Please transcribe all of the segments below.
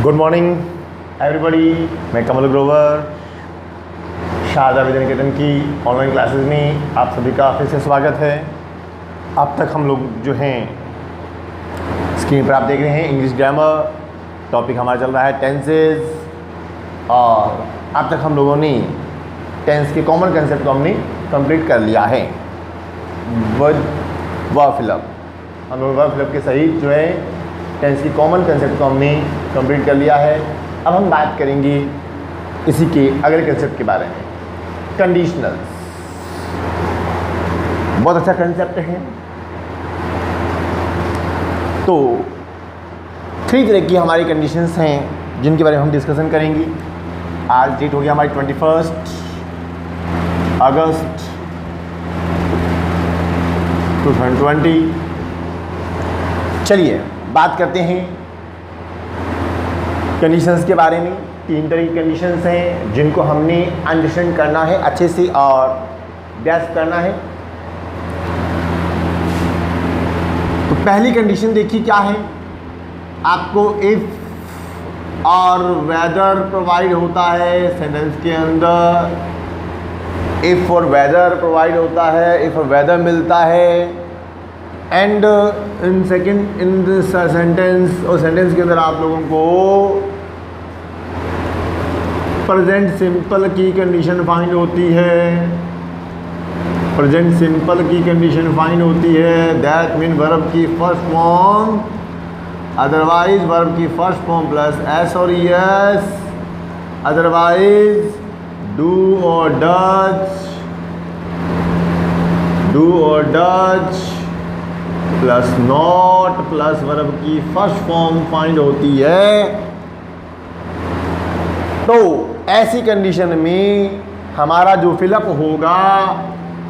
Good morning everybody. मैं कमल ग्रोवर शारदा विद्या निकेतन की online classes में आप सभी का फिर से स्वागत है। अब तक हम लोग जो हैं स्क्रीन पर आप देख रहे हैं इंग्लिश ग्रामर टॉपिक हमारा चल रहा है टेंसेज, और अब तक हम लोगों ने टेंस के कॉमन कंसेप्ट को हमने कंप्लीट कर लिया है। वर्ब फिलअप, हम लोग वर्ब फिलअप के सही जो है टेंस की कॉमन कंसेप्ट को हमने कंप्लीट कर लिया है। अब हम बात करेंगे इसी के अगले कंसेप्ट के बारे में, कंडीशनल्स। बहुत अच्छा कंसेप्ट है। तो 3 तरह की हमारी कंडीशंस हैं जिनके बारे में हम डिस्कशन करेंगे। आज डेट हो गया हमारी 21 अगस्त 2020। चलिए बात करते हैं कंडीशंस के बारे में। 3 तरह की कंडीशंस हैं जिनको हमने अंडरस्टैंड करना है अच्छे से और ग्रैस्प करना है। तो पहली कंडीशन देखिए क्या है। आपको इफ और वेदर प्रोवाइड होता है सेंटेंस के अंदर। इफ और वेदर प्रोवाइड होता है, इफ और वेदर मिलता है, and in second in this sentence, और सेंटेंस के अंदर आप लोगों को प्रेजेंट सिंपल की कंडीशन फाइंड होती है। प्रेजेंट सिंपल की कंडीशन फाइंड होती है। दैट मीन वर्ब की फर्स्ट फॉर्म, अदरवाइज वर्ब की फर्स्ट फॉर्म प्लस एस और एस, अदरवाइज डू और Dutch plus not plus verb की फर्स्ट फॉर्म फाइंड होती है। तो ऐसी कंडीशन में हमारा जो फिलअप होगा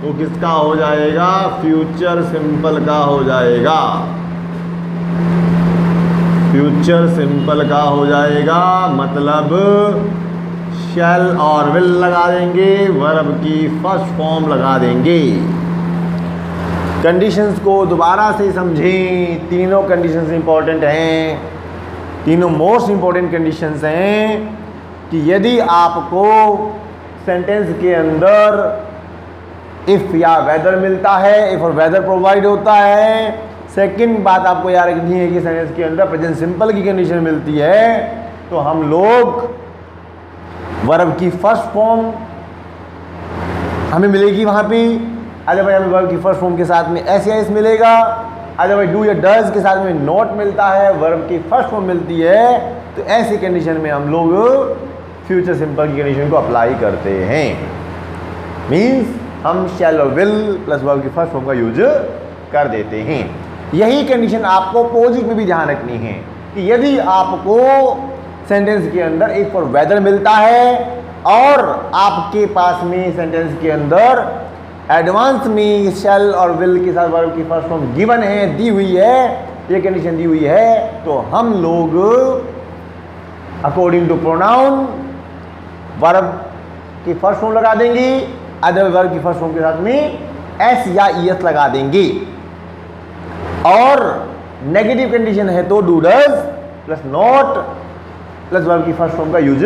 वो किसका हो जाएगा? फ्यूचर सिंपल का हो जाएगा। फ्यूचर सिंपल का हो जाएगा, मतलब शैल और विल लगा देंगे, वर्ब की फर्स्ट फॉर्म लगा देंगे। कंडीशंस को दोबारा से समझें। तीनों कंडीशंस इंपॉर्टेंट हैं। तीनों मोस्ट इंपॉर्टेंट कंडीशंस हैं कि यदि आपको सेंटेंस के अंदर इफ़ या वेदर मिलता है, इफ़ और वेदर प्रोवाइड होता है। सेकंड बात आपको याद रखनी है कि सेंटेंस के अंदर प्रेजेंट सिंपल की कंडीशन मिलती है, तो हम लोग वर्ब की फर्स्ट फॉर्म हमें मिलेगी वहाँ पे। अदरवाइज हमें वर्ब की फर्स्ट फॉर्म के साथ में एस या एस मिलेगा। अदरवाइज डू या डज के साथ में नॉट मिलता है, वर्ब की फर्स्ट फॉर्म मिलती है। तो ऐसी कंडीशन में हम लोग फ्यूचर सिंपल की कंडीशन को अप्लाई करते हैं। मीन्स हम शैल और विल प्लस वर्ब की फर्स्ट फॉर्म का यूज कर देते हैं। यही कंडीशन आपको अपोजिट में भी ध्यान रखनी है कि यदि आपको सेंटेंस के अंदर इफ और वेदर मिलता है और आपके पास में सेंटेंस के अंदर एडवांस में शैल और विल के साथ वर्ब की फर्स्ट फॉर्म गिवन है, दी हुई है, ये कंडीशन दी हुई है, तो हम लोग अकॉर्डिंग टू प्रोनाउन वर्ब की फर्स्ट फॉर्म लगा देंगे। अदर वर्ब की फर्स्ट फॉर्म के साथ में एस या ईएस लगा देंगे। और नेगेटिव कंडीशन है तो do does plus not plus verb की फर्स्ट फॉर्म का यूज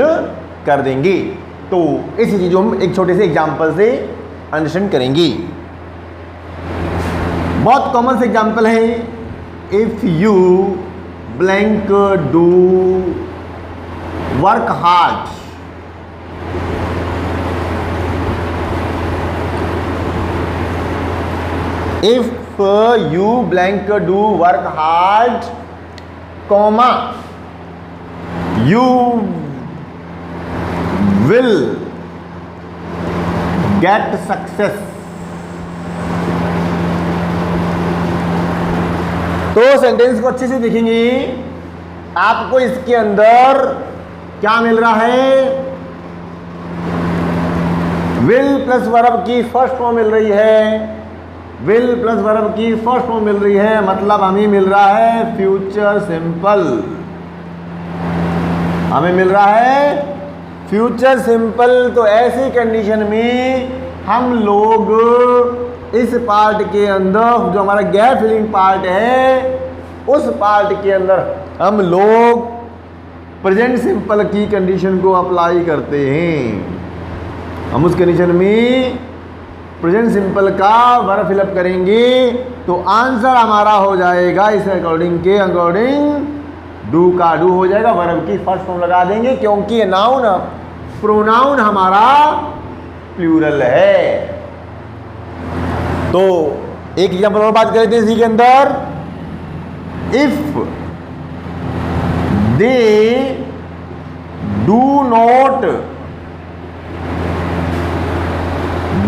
कर देंगे। तो इसी चीज़ हम एक छोटे से एग्जाम्पल से अंडरस्टैंड करेंगे। बहुत कॉमन से एग्जाम्पल है। If you blank do work hard, if you blank do work hard, comma you will get success. तो सेंटेंस को अच्छे से देखेंगे, आपको इसके अंदर क्या मिल रहा है? विल प्लस वर्ब की फर्स्ट फॉर्म मिल रही है। विल प्लस वर्ब की फर्स्ट फॉर्म मिल रही है, मतलब हमें मिल रहा है फ्यूचर सिंपल। हमें मिल रहा है फ्यूचर सिंपल। तो ऐसी कंडीशन में हम लोग इस पार्ट के अंदर जो हमारा गैप फिलिंग पार्ट है उस पार्ट के अंदर हम लोग प्रेजेंट सिंपल की कंडीशन को अप्लाई करते हैं, हम उस कंडीशन में प्रेजेंट सिंपल का वर्ब फिलअप करेंगे तो आंसर हमारा हो जाएगा इस अकॉर्डिंग के अकॉर्डिंग डू का डू हो जाएगा, वर्ब की फर्स्ट फॉर्म लगा देंगे क्योंकि ये नाउन प्रोनाउन हमारा प्लूरल है। तो एक एग्जांपल और बात करते हैं इसी के अंदर, if they do not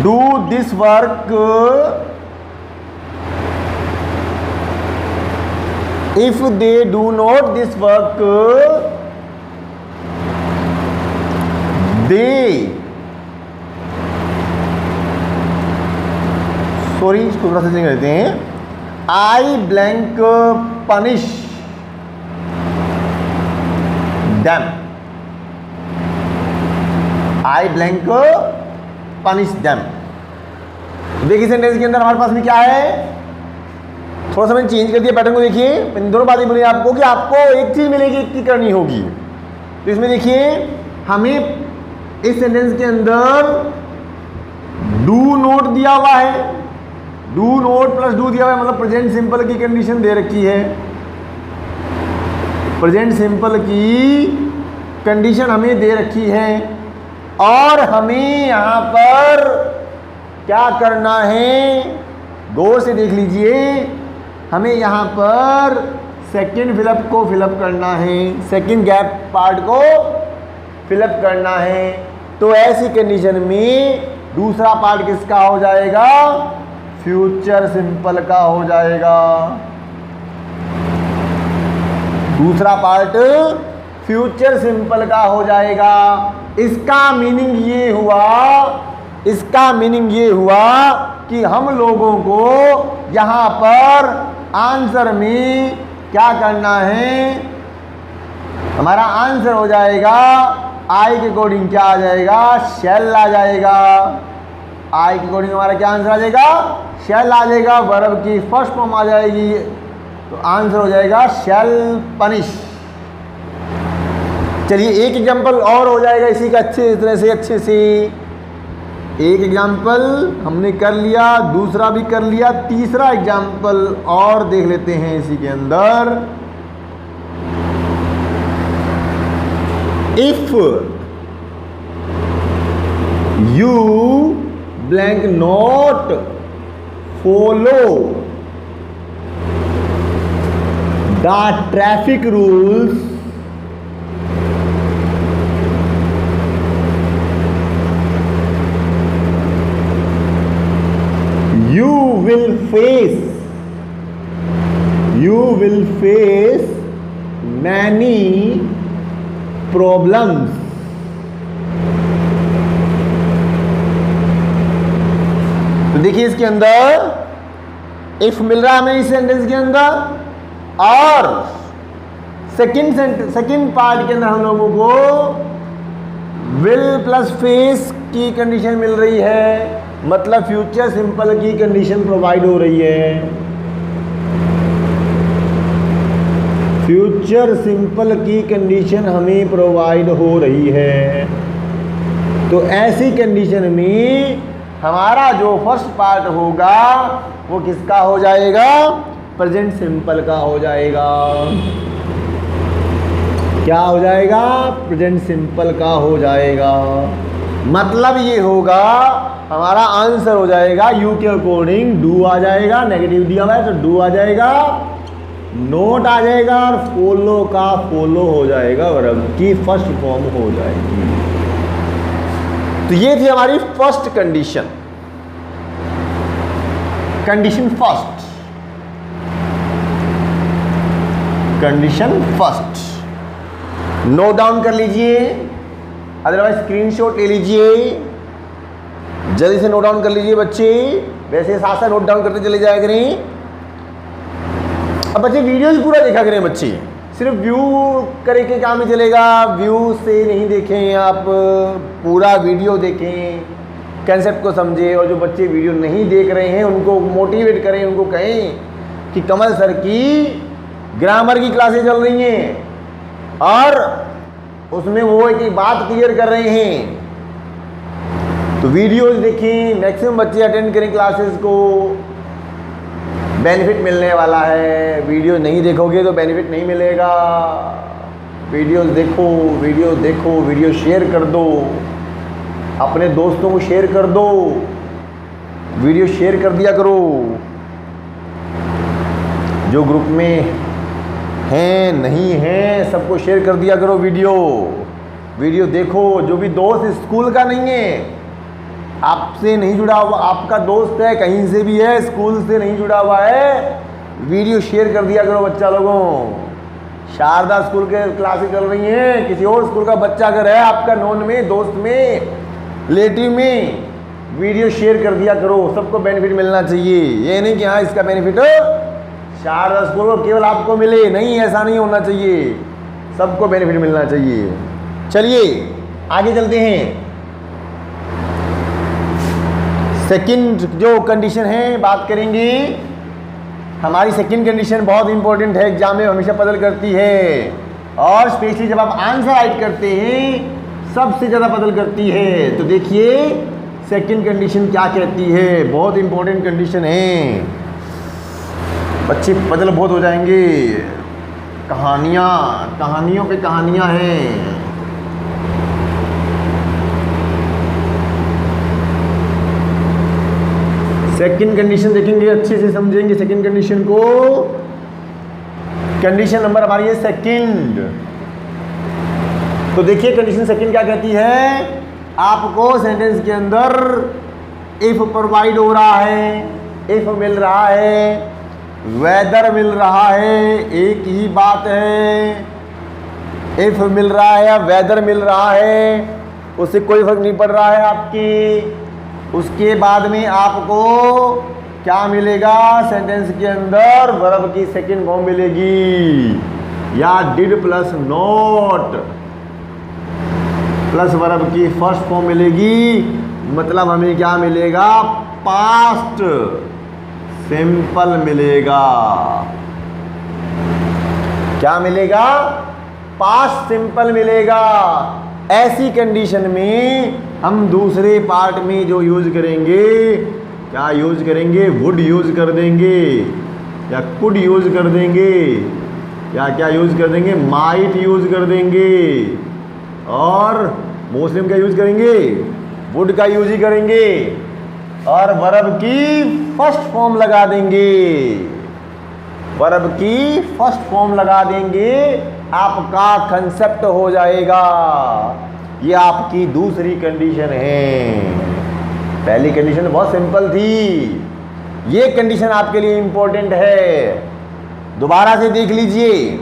do this work, if they do not this work, they sorry इसको थोड़ा सा चेंज करते हैं, I blank punish them, I blank punish them। देखिए सेंटेंस के अंदर हमारे पास में क्या है, थोड़ा सा मैंने चेंज कर दिया पैटर्न को। देखिए मैंने दोनों बातें बोली आपको कि आपको एक चीज मिलेगी, एक चीज करनी होगी। तो इसमें देखिए हमें इस सेंटेंस के अंदर डू नोट दिया हुआ है, डू नोट प्लस डू दिया हुआ है, मतलब प्रेजेंट सिंपल की कंडीशन दे रखी है, प्रेजेंट सिंपल की कंडीशन हमें दे रखी है और हमें यहां पर क्या करना है, गौर से देख लीजिए, हमें यहाँ पर सेकंड फिलअप को फिलअप करना है, सेकंड गैप पार्ट को फिलअप करना है। तो ऐसी कंडीशन में दूसरा पार्ट किसका हो जाएगा, फ्यूचर सिंपल का हो जाएगा। दूसरा पार्ट फ्यूचर सिंपल का हो जाएगा। इसका मीनिंग ये हुआ कि हम लोगों को यहाँ पर आंसर में क्या करना है, हमारा आंसर हो जाएगा आई के अकॉर्डिंग क्या आ जाएगा, शैल आ जाएगा। आई के अकॉर्डिंग हमारा क्या आंसर आ जाएगा, शैल आ जाएगा, वर्ब की फर्स्ट फॉर्म आ जाएगी, तो आंसर हो जाएगा शैल पनिश। चलिए एक एग्जांपल और हो जाएगा इसी का अच्छे से एक एग्जाम्पल हमने कर लिया, दूसरा भी कर लिया, तीसरा एग्जाम्पल और देख लेते हैं इसी के अंदर। If you blank not follow the traffic rules, you will face many problems। तो देखिए इसके अंदर इफ मिल रहा है हमें इस सेंटेंस के अंदर, और सेकंड पार्ट के अंदर हम लोगों को विल प्लस फेस की कंडीशन मिल रही है, मतलब फ्यूचर सिंपल की कंडीशन प्रोवाइड हो रही है। फ्यूचर सिंपल की कंडीशन हमें प्रोवाइड हो रही है। तो ऐसी कंडीशन में हमारा जो फर्स्ट पार्ट होगा वो किसका हो जाएगा, प्रेजेंट सिंपल का हो जाएगा। क्या हो जाएगा, प्रेजेंट सिंपल का हो जाएगा। मतलब ये होगा हमारा आंसर हो जाएगा यू के अकॉर्डिंग डू आ जाएगा, नेगेटिव दिया हुआ है तो डू आ जाएगा, नोट आ जाएगा और फॉलो का फॉलो हो जाएगा, वर्ब की फर्स्ट फॉर्म हो जाएगी। तो ये थी हमारी first condition, condition first. Note down कर लीजिए, अदरवाइज स्क्रीनशॉट ले लीजिए, जल्दी से नोट डाउन कर लीजिए बच्चे, वैसे साथ साथ नोट डाउन करते चले जाया करें। अब बच्चे वीडियोज पूरा देखा करें, बच्चे सिर्फ व्यू करे के काम में चलेगा, व्यू से नहीं देखें, आप पूरा वीडियो देखें, कंसेप्ट को समझें। और जो बच्चे वीडियो नहीं देख रहे हैं उनको मोटिवेट करें, उनको कहें कि कमल सर की ग्रामर की क्लासेस चल रही हैं और उसमें वो एक बात क्लियर कर रहे हैं। तो वीडियोज देखें, मैक्सिमम बच्चे अटेंड करें क्लासेस को, बेनिफिट मिलने वाला है। वीडियो नहीं देखोगे तो बेनिफिट नहीं मिलेगा। वीडियोज देखो, वीडियो शेयर कर दो, अपने दोस्तों को शेयर कर दो, वीडियो शेयर कर दिया करो। जो ग्रुप में हैं नहीं हैं सबको शेयर कर दिया करो। वीडियो देखो। जो भी दोस्त स्कूल का नहीं है, आपसे नहीं जुड़ा हुआ, आपका दोस्त है कहीं से भी है, स्कूल से नहीं जुड़ा हुआ है, वीडियो शेयर कर दिया करो बच्चा लोगों। शारदा स्कूल के क्लासेस चल रही हैं, किसी और स्कूल का बच्चा अगर है आपका नोन में, दोस्त में, रिलेटिव में, वीडियो शेयर कर दिया करो। सबको बेनिफिट मिलना चाहिए। ये नहीं कि हाँ इसका बेनिफिट शारदा स्कूल को केवल आपको मिले, नहीं, ऐसा नहीं होना चाहिए। सबको बेनिफिट मिलना चाहिए। चलिए आगे चलते हैं। सेकंड जो कंडीशन है बात करेंगे। हमारी सेकंड कंडीशन बहुत इंपॉर्टेंट है, एग्जाम में हमेशा बदल करती है, और स्पेशली जब आप आंसर राइट करते हैं सबसे ज़्यादा बदल करती है। तो देखिए सेकंड कंडीशन क्या कहती है, बहुत इंपॉर्टेंट कंडीशन है। बच्चे बदल बहुत हो जाएंगे। कहानियों पे कहानियाँ हैं। सेकंड कंडीशन देखेंगे, अच्छे से समझेंगे सेकंड कंडीशन को। कंडीशन नंबर हमारी है सेकंड। तो देखिए कंडीशन सेकंड क्या कहती है, आपको सेंटेंस के अंदर इफ प्रोवाइड हो रहा है, इफ मिल रहा है, वेदर मिल रहा है, एक ही बात है। इफ मिल रहा है या वेदर मिल रहा है, उससे कोई फर्क नहीं पड़ रहा है आपकी। उसके बाद में आपको क्या मिलेगा, सेंटेंस के अंदर वर्ब की सेकंड फॉर्म मिलेगी, या did plus not plus verb की फर्स्ट फॉर्म मिलेगी। मतलब हमें क्या मिलेगा, पास्ट सिंपल मिलेगा। क्या मिलेगा, पास्ट सिंपल मिलेगा। ऐसी कंडीशन में हम दूसरे पार्ट में जो यूज करेंगे, क्या यूज करेंगे, वुड यूज कर देंगे, या कुड यूज कर देंगे, या क्या यूज कर देंगे, माइट यूज कर देंगे, और मोस्टली क्या यूज करेंगे, वुड का यूज ही करेंगे, और वर्ब की फर्स्ट फॉर्म लगा देंगे। वर्ब की फर्स्ट फॉर्म लगा देंगे, आपका कंसेप्ट हो जाएगा। ये आपकी दूसरी कंडीशन है। पहली कंडीशन बहुत सिंपल थी, ये कंडीशन आपके लिए इंपॉर्टेंट है। दोबारा से देख लीजिए,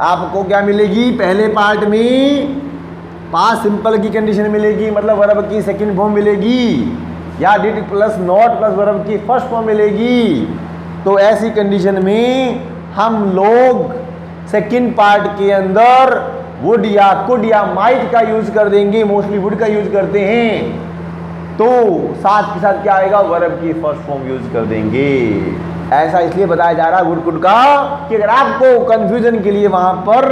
आपको क्या मिलेगी, पहले पार्ट में पास्ट सिंपल की कंडीशन मिलेगी, मतलब वर्ब की सेकंड फॉर्म मिलेगी, या did plus not plus verb की फर्स्ट फॉर्म मिलेगी। तो ऐसी कंडीशन में हम लोग सेकंड पार्ट के अंदर वुड या कुड या माइट का यूज कर देंगे, मोस्टली वुड का यूज करते हैं। तो साथ के साथ क्या आएगा, वर्ब की फर्स्ट फॉर्म यूज कर देंगे। ऐसा इसलिए बताया जा रहा है वुड कुड का, कि अगर आपको कंफ्यूजन के लिए वहां पर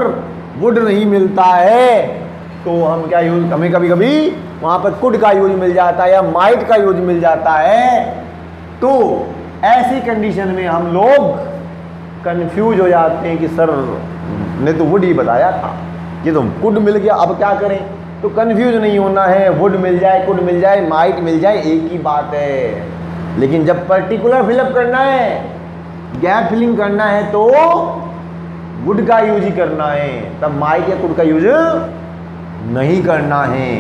वुड नहीं मिलता है तो हम क्या यूज, हमें कभी कभी वहां पर कुड का यूज मिल जाता है या माइट का यूज मिल जाता है। तो ऐसी कंडीशन में हम लोग कंफ्यूज हो जाते हैं कि सर ने तो वुड ही बताया था, ये तो कुड मिल गया, अब क्या करें। तो कंफ्यूज नहीं होना है, वुड मिल जाए, कुड मिल जाए, माइट मिल जाए, एक ही बात है। लेकिन जब पर्टिकुलर फिलअप करना है, गैप फिलिंग करना है, तो वुड का यूज ही करना है, तब माइट या कुड का यूज नहीं करना है।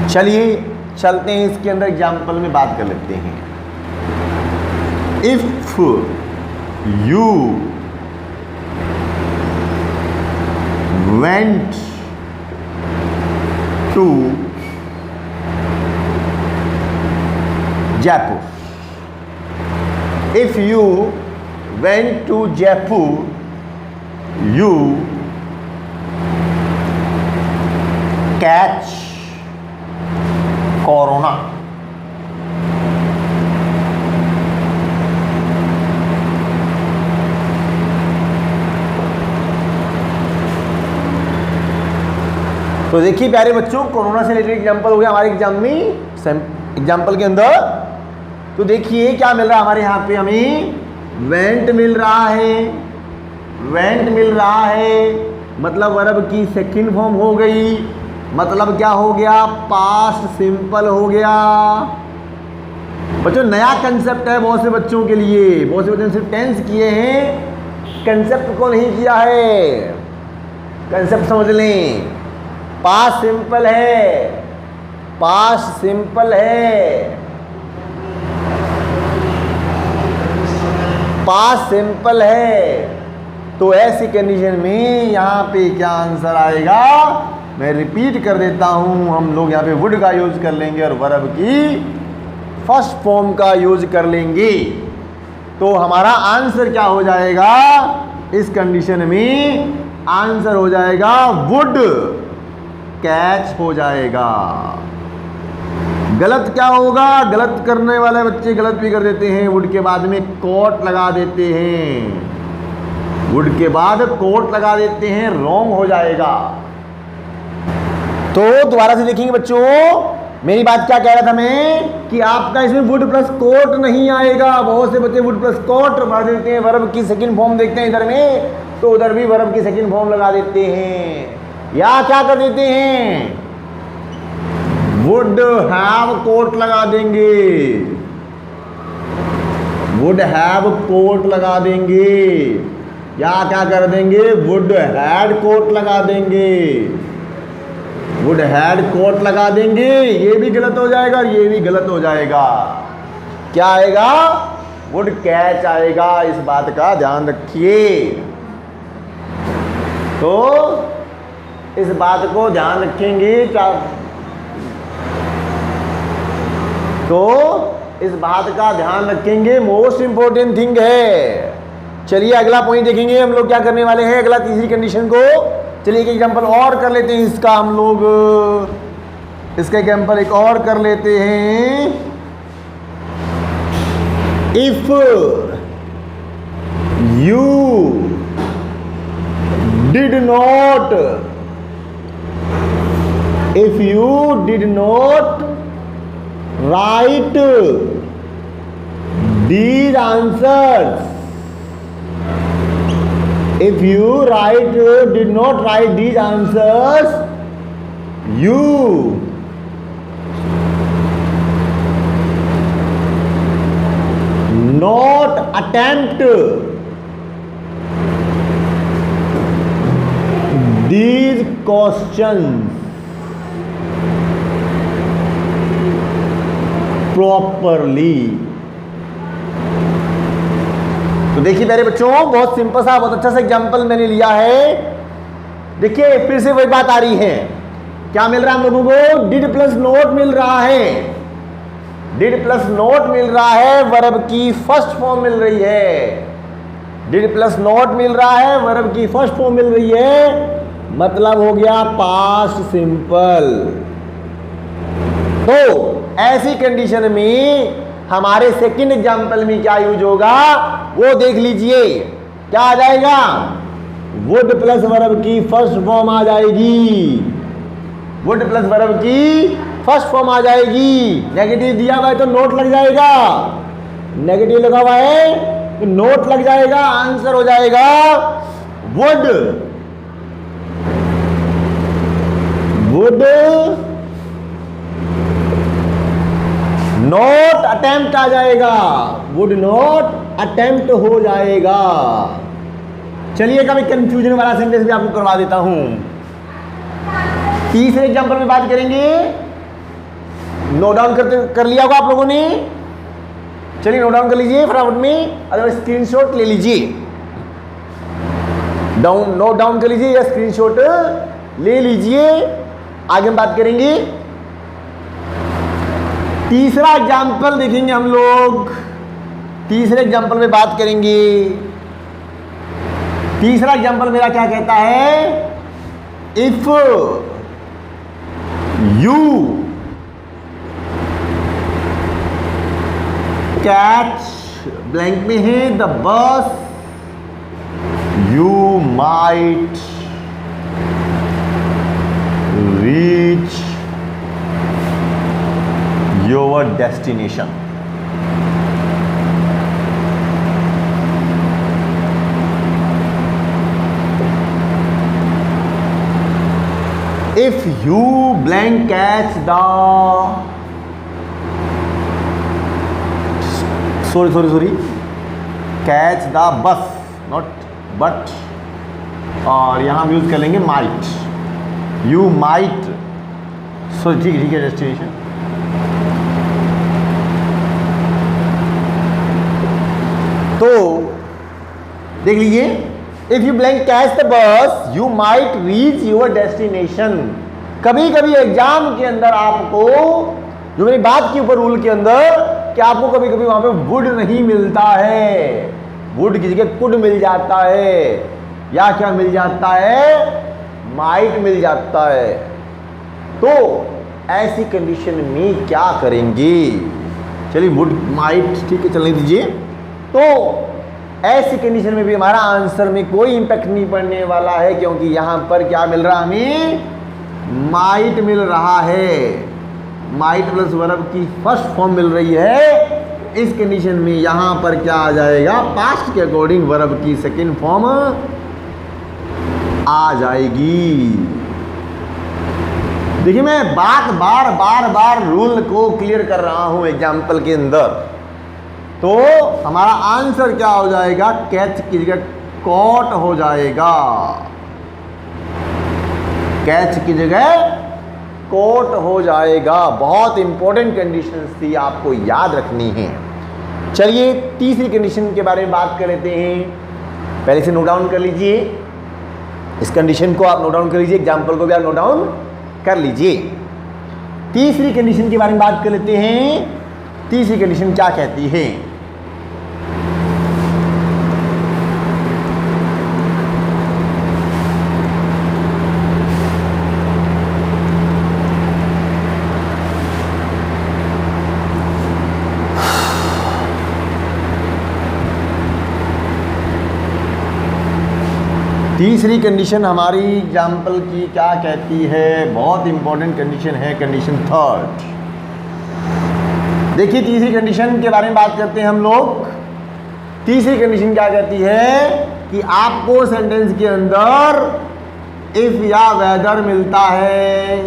चलिए चलते हैं इसके अंदर एग्जाम्पल में बात कर लेते हैं। If you went to Jaipur. If you went to Jaipur, you catch corona. तो देखिए प्यारे बच्चों, कोरोना से रिलेटेड एग्जाम्पल हो गया हमारे एग्जाम में, एग्जाम्पल के अंदर। तो देखिए क्या मिल रहा है हमारे यहाँ पे, हमें वेंट मिल रहा है, वेंट मिल रहा है, मतलब वर्ब की सेकंड फॉर्म हो गई, मतलब क्या हो गया, पास्ट सिंपल हो गया। बच्चों नया कंसेप्ट है बहुत से बच्चों के लिए, बहुत से बच्चों ने सिर्फ टेंस किए हैं, कंसेप्ट को नहीं किया है। कंसेप्ट समझ लें, पास्ट सिंपल है, पास्ट सिंपल है, पास्ट सिंपल है। तो ऐसी कंडीशन में यहाँ पे क्या आंसर आएगा, मैं रिपीट कर देता हूँ, हम लोग यहाँ पे वुड का यूज कर लेंगे और वर्ब की फर्स्ट फॉर्म का यूज कर लेंगे। तो हमारा आंसर क्या हो जाएगा इस कंडीशन में, आंसर हो जाएगा वुड कैच हो जाएगा। गलत क्या होगा, गलत करने वाले बच्चे गलत भी कर देते हैं, वुड के बाद में कोट लगा देते हैं, वुड के बाद कोट लगा देते हैं, रॉन्ग हो जाएगा। तो दोबारा से देखेंगे बच्चों, मेरी बात क्या कह रहा था मैं कि आपका इसमें वुड प्लस कोट नहीं आएगा। बहुत से बच्चे वुड प्लस कोट लगा देते हैं, वर्ब की सेकंड फॉर्म देखते हैं इधर में, तो उधर भी वर्ब की सेकंड फॉर्म लगा देते हैं, या क्या कर देते हैं, वुड हैव कोट लगा देंगे, वुड हैव कोट लगा देंगे, या क्या कर देंगे, वुड हैड कोट लगा देंगे, वुड हैड कोट लगा देंगे। ये भी गलत हो जाएगा और ये भी गलत हो जाएगा। क्या आएगा, वुड कैच आएगा, इस बात का ध्यान रखिए। तो इस बात को ध्यान रखेंगे क्या, तो इस बात का ध्यान रखेंगे, मोस्ट इंपॉर्टेंट थिंग है। चलिए अगला पॉइंट देखेंगे हम लोग क्या करने वाले हैं, अगला तीसरी कंडीशन को। चलिए एक एग्जांपल और कर लेते हैं इसका, हम लोग इसका एग्जांपल एक और कर लेते हैं। If you did not, if you did not right these answers, if you did not write these answers, you not attempt these questions properly। तो देखिए मेरे बच्चों, बहुत सिंपल सा बहुत अच्छा सा एग्जांपल मैंने लिया है। देखिए फिर से वही बात आ रही है, क्या मिल रहा है हम लोगों को, डिड प्लस नोट मिल रहा है, डिड प्लस नोट मिल रहा है, वर्ब की फर्स्ट फॉर्म मिल रही है, डिड प्लस नोट मिल रहा है, वर्ब की फर्स्ट फॉर्म मिल रही है, मतलब हो गया पास्ट सिंपल। तो ऐसी कंडीशन में हमारे सेकंड एग्जांपल में क्या यूज होगा वो देख लीजिए, क्या आ जाएगा, वुड प्लस वर्ब की फर्स्ट फॉर्म आ जाएगी, वुड प्लस वर्ब की फर्स्ट फॉर्म आ जाएगी। नेगेटिव दिया हुआ है तो नोट लग जाएगा, नेगेटिव लगा हुआ है तो नोट लग जाएगा, आंसर हो जाएगा वुड, वुड नॉट अटेम्प्ट आ जाएगा, वुड नॉट अटेम्प्ट हो जाएगा। चलिए कभी कंफ्यूजन वाला सेंटेंस भी आपको करवा देता हूं। तीसरे एग्जांपल में बात करेंगे, नोट डाउन कर लिया होगा आप लोगों ने, चलिए नोट डाउन कर लीजिए फटाफट में, अगर स्क्रीनशॉट ले लीजिए, नोट डाउन कर लीजिए या स्क्रीनशॉट ले लीजिए। आगे हम बात करेंगे, तीसरा एग्जाम्पल देखेंगे हम लोग, तीसरे एग्जाम्पल में बात करेंगे। तीसरा एग्जाम्पल मेरा क्या कहता है, इफ यू कैच ब्लैंक में है the bus, you might your destination. If you blank catch the catch the bus, not but, और यहाँ हम यूज कर लेंगे might, you might, ठीक है डेस्टिनेशन। तो देख लीजिए, if you blank catch the bus you might reach your destination. कभी कभी एग्जाम के अंदर आपको, जो मेरी बात की ऊपर रूल के अंदर, कि आपको कभी कभी वहां पे वुड नहीं मिलता है, वुड की जगह कुड मिल जाता है, या क्या मिल जाता है, माइट मिल जाता है। तो ऐसी कंडीशन में क्या करेंगे? चलिए वुड माइट ठीक है चलने दीजिए। तो ऐसी कंडीशन में भी हमारा आंसर में कोई इंपैक्ट नहीं पड़ने वाला है, क्योंकि यहां पर क्या मिल रहा है हमें, माइट मिल रहा है, माइट प्लस वर्ब की फर्स्ट फॉर्म मिल रही है। इस कंडीशन में यहां पर क्या आ जाएगा, पास्ट के अकॉर्डिंग वर्ब की सेकंड फॉर्म आ जाएगी। देखिए मैं बार रूल को क्लियर कर रहा हूं एग्जाम्पल के अंदर। तो हमारा आंसर क्या हो जाएगा, कैच की जगह कॉट हो जाएगा, कैच की जगह कोट हो जाएगा। बहुत इंपॉर्टेंट कंडीशंस थी, आपको याद रखनी है। चलिए तीसरी कंडीशन के बारे में बात कर लेते हैं। पहले से नोट डाउन कर लीजिए, इस कंडीशन को आप नोट डाउन कर लीजिए, एग्जाम्पल को भी आप नोट डाउन कर लीजिए। तीसरी कंडीशन के बारे में बात कर लेते हैं। तीसरी कंडीशन क्या कहती है, तीसरी कंडीशन हमारी एग्जाम्पल की क्या कहती है, बहुत इंपॉर्टेंट कंडीशन है, कंडीशन थर्ड। देखिए तीसरी कंडीशन के बारे में बात करते हैं हम लोग। तीसरी कंडीशन क्या कहती है कि आपको सेंटेंस के अंदर इफ या वेदर मिलता है,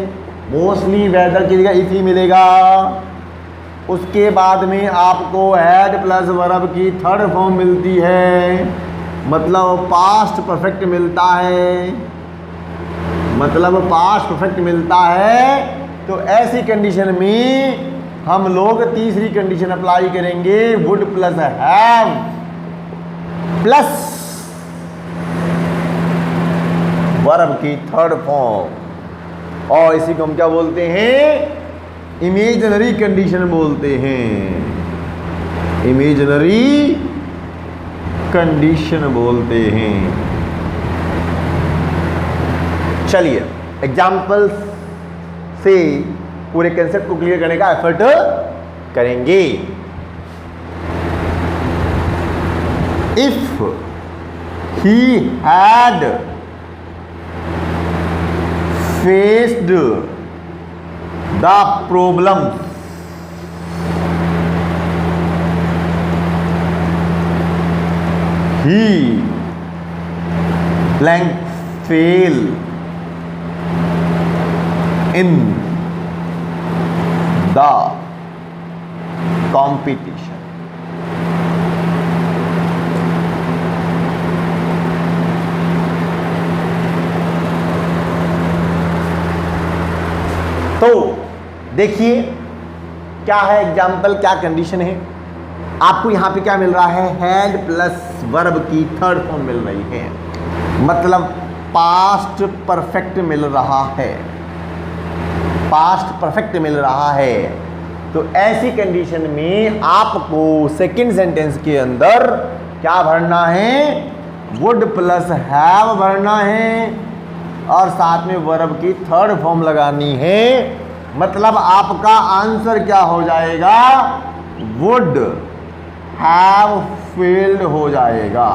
मोस्टली वेदर की जगह इफ ही मिलेगा। उसके बाद में आपको हैड प्लस वर्ब की थर्ड फॉर्म मिलती है, मतलब पास्ट परफेक्ट मिलता है, मतलब पास्ट परफेक्ट मिलता है। तो ऐसी कंडीशन में हम लोग तीसरी कंडीशन अप्लाई करेंगे, would plus have plus verb की थर्ड फॉर्म, और इसी को हम क्या बोलते हैं, इमेजिनरी कंडीशन बोलते हैं, इमेजिनरी कंडीशन बोलते हैं। चलिए एग्जाम्पल से पूरे कंसेप्ट को क्लियर करने का एफर्ट करेंगे। If he had faced the problems, he blank fail in the competition। तो देखिए क्या है एग्जाम्पल, क्या कंडीशन है। आपको यहां पे क्या मिल रहा है, हैड प्लस वर्ब की थर्ड फॉर्म मिल रही है, मतलब पास्ट परफेक्ट मिल रहा है, पास्ट परफेक्ट मिल रहा है। तो ऐसी कंडीशन में आपको सेकंड सेंटेंस के अंदर क्या भरना है, वुड प्लस हैव भरना है, और साथ में वर्ब की थर्ड फॉर्म लगानी है। मतलब आपका आंसर क्या हो जाएगा, वुड हैव फेल्ड हो जाएगा।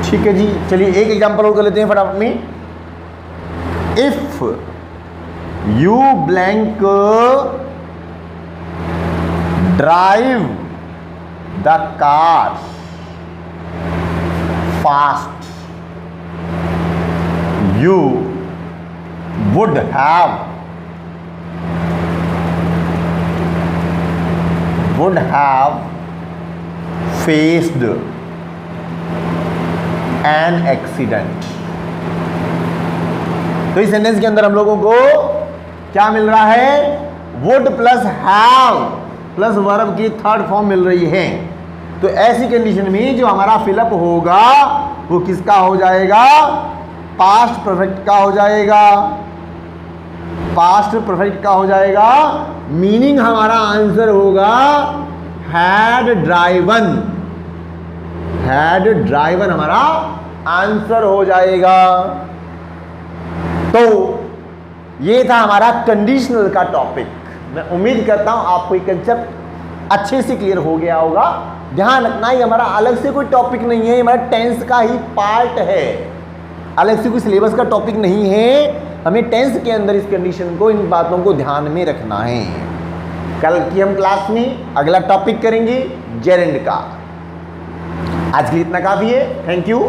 ठीक है जी, चलिए एक एग्जांपल और कर लेते हैं फटाफट में। If you blank drive the car fast, you would have faced an accident। तो इस सेंटेंस के अंदर हम लोगों को क्या मिल रहा है? would plus have plus verb की थर्ड फॉर्म मिल रही है। तो ऐसी कंडीशन में जो हमारा फिलअप होगा वो किसका हो जाएगा? पास्ट परफेक्ट का हो जाएगा। पास्ट परफेक्ट का हो जाएगा, मीनिंग हमारा आंसर होगा हैड ड्राइवन। हैड ड्राइवन हमारा आंसर हो जाएगा। तो ये था हमारा कंडीशनल का टॉपिक। मैं उम्मीद करता हूं आपको ये कंसेप्ट अच्छे से क्लियर हो गया होगा। ध्यान रखना ये हमारा अलग से कोई टॉपिक नहीं है, ये हमारा टेंस का ही पार्ट है, अलग से कोई सिलेबस का टॉपिक नहीं है। हमें टेंस के अंदर इस कंडीशन को, इन बातों को ध्यान में रखना है। कल की हम क्लास में अगला टॉपिक करेंगे जेरेंड का। आज के लिए इतना काफी है। Thank you.